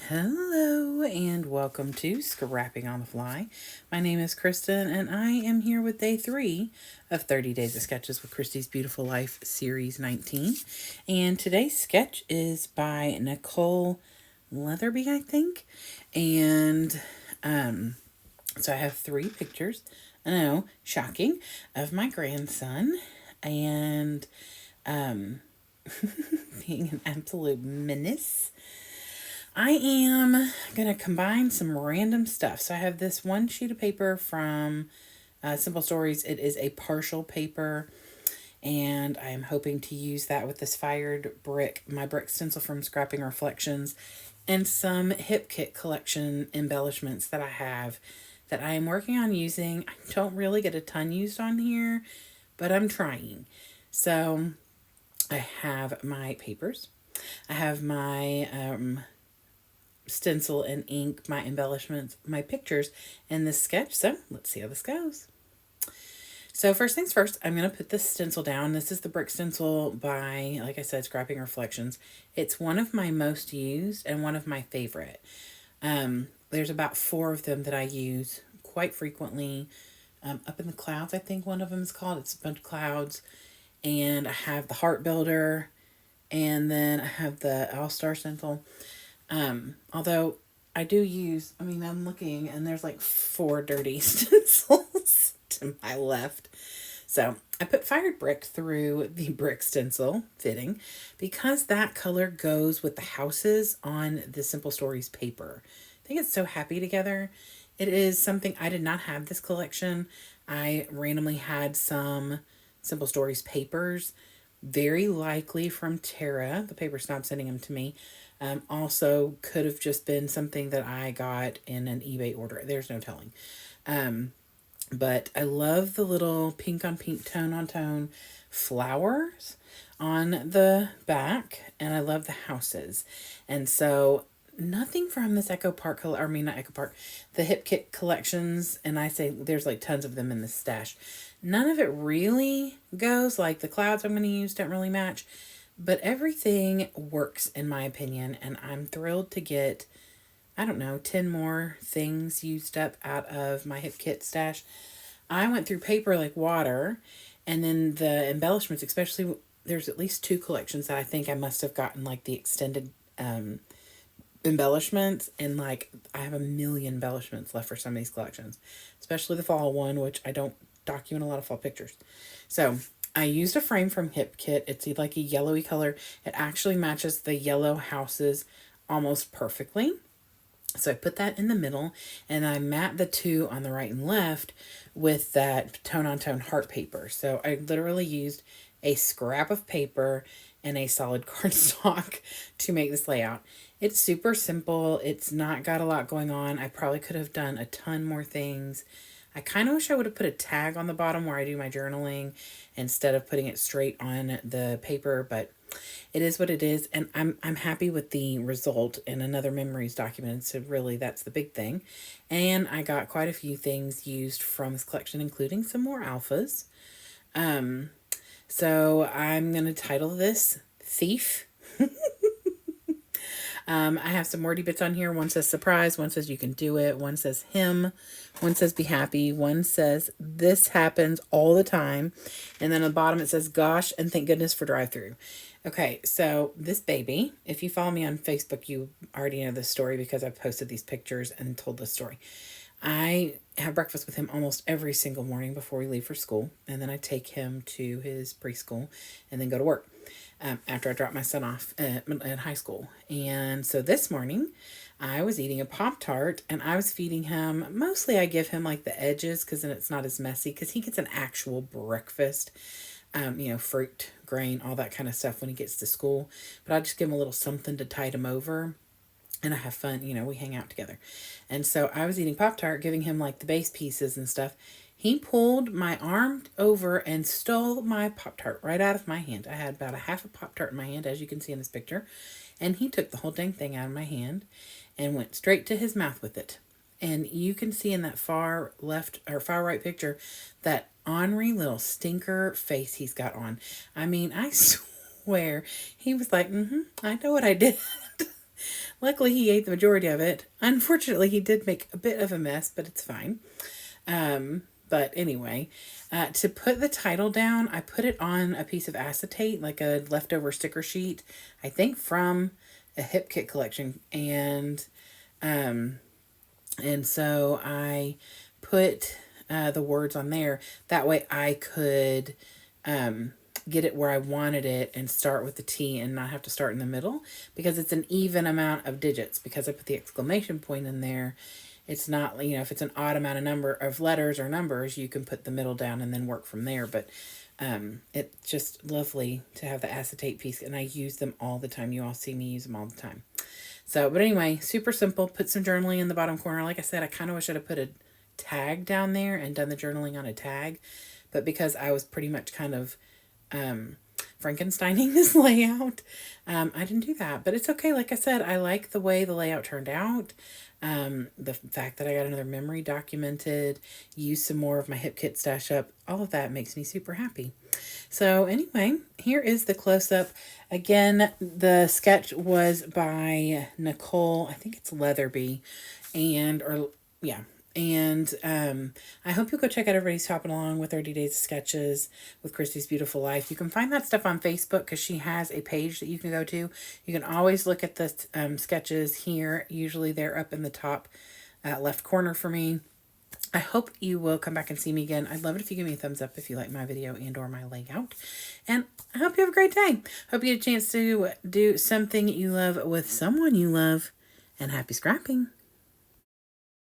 Hello and welcome to Scrapping on the Fly. My name is Kristen and I am here with day 3 of 30 Days of Sketches with Christy's Beautiful Life Series 19. And today's sketch is by Nicole Leatherby, I think. And so I have 3 pictures, I know, shocking, of my grandson and being an absolute menace. I am going to combine some random stuff. So I have this one sheet of paper from Simple Stories. It is a partial paper, and I am hoping to use that with this fired brick, my brick stencil from Scrapping Reflections, and some Hip Kit collection embellishments that I have that I am working on using. I don't really get a ton used on here, but I'm trying. So I have my papers. I have my stencil and ink, my embellishments, my pictures, and this sketch. So let's see how this goes. So first things first, I'm going to put this stencil down. This is the brick stencil by, like I said, Scrapping Reflections. It's one of my most used and one of my favorite. There's about 4 of them that I use quite frequently. Up in the Clouds, I think one of them is called. It's a bunch of clouds. And I have the Heart Builder. And then I have the All-Star stencil. Although I do use, I'm looking and there's like 4 dirty stencils to my left. So I put fired brick through the brick stencil fitting because that color goes with the houses on the Simple Stories paper. I think it's so happy together. It is something, I did not have this collection. I randomly had some Simple Stories papers, very likely from Tara. The paper snob sending them to me. Also could have just been something that I got in an eBay order. There's no telling. But I love the little pink on pink, tone on tone flowers on the back. And I love the houses. And so nothing from this Echo Park, not Echo Park, the Hip Kit collections. And I say there's like tons of them in this stash. None of it really goes. Like the clouds I'm going to use don't really match. But everything works in my opinion, and I'm thrilled to get, 10 more things used up out of my Hip Kit stash. I went through paper like water, and then the embellishments, especially, there's at least 2 collections that I think I must have gotten like the extended embellishments, and like I have a million embellishments left for some of these collections, especially the fall one, which I don't document a lot of fall pictures. So I used a frame from Hip Kit. It's like a yellowy color. It actually matches the yellow houses almost perfectly. So I put that in the middle and I mat the 2 on the right and left with that tone on tone heart paper. So I literally used a scrap of paper and a solid cardstock to make this layout. It's super simple. It's not got a lot going on. I probably could have done a ton more things. I kind of wish I would have put a tag on the bottom where I do my journaling instead of putting it straight on the paper, but it is what it is, and I'm happy with the result. And another memories document, so really that's the big thing. And I got quite a few things used from this collection, including some more alphas. So I'm going to title this Thief. I have some wordy bits on here. One says surprise, one says you can do it, one says him, one says be happy, one says this happens all the time, and then on the bottom it says gosh and thank goodness for drive-through. Okay, so this baby, if you follow me on Facebook, you already know this story because I've posted these pictures and told this story. I have breakfast with him almost every single morning before we leave for school, and then I take him to his preschool and then go to work after I drop my son off at high school. And so this morning I was eating a Pop-Tart and I was feeding him, mostly I give him like the edges because then it's not as messy because he gets an actual breakfast, fruit, grain, all that kind of stuff when he gets to school. But I just give him a little something to tide him over. And I have fun, we hang out together. And so I was eating Pop-Tart, giving him like the base pieces and stuff. He pulled my arm over and stole my Pop-Tart right out of my hand. I had about a half a Pop-Tart in my hand, as you can see in this picture. And he took the whole dang thing out of my hand and went straight to his mouth with it. And you can see in that far left or far right picture that ornery little stinker face he's got on. I swear he was like, I know what I did. Luckily, he ate the majority of it. Unfortunately, he did make a bit of a mess, but it's fine. But anyway, to put the title down, I put it on a piece of acetate, like a leftover sticker sheet, I think from a Hip Kit collection. And so I put the words on there. That way I could get it where I wanted it and start with the T and not have to start in the middle, because it's an even amount of digits. Because I put the exclamation point in there, it's not, if it's an odd amount of number of letters or numbers, you can put the middle down and then work from there. But it's just lovely to have the acetate piece, and I use them all the time. You all see me use them all the time. So, but anyway, super simple. Put some journaling in the bottom corner. Like I said, I kind of wish I'd have put a tag down there and done the journaling on a tag. But because I was pretty much kind of Frankensteining this layout, I didn't do that. But it's okay. Like I said, I like the way the layout turned out. The fact that I got another memory documented, used some more of my Hip Kit stash up, all of that makes me super happy. So anyway, here is the close-up. Again, the sketch was by Nicole, I think it's Leatherby, and I hope you'll go check out Everybody's Hopping Along with 30 Days of Sketches with Christy's Beautiful Life. You can find that stuff on Facebook because she has a page that you can go to. You can always look at the sketches here. Usually they're up in the top left corner for me. I hope you will come back and see me again. I'd love it if you give me a thumbs up if you like my video and or my layout. And I hope you have a great day. Hope you get a chance to do something you love with someone you love. And happy scrapping.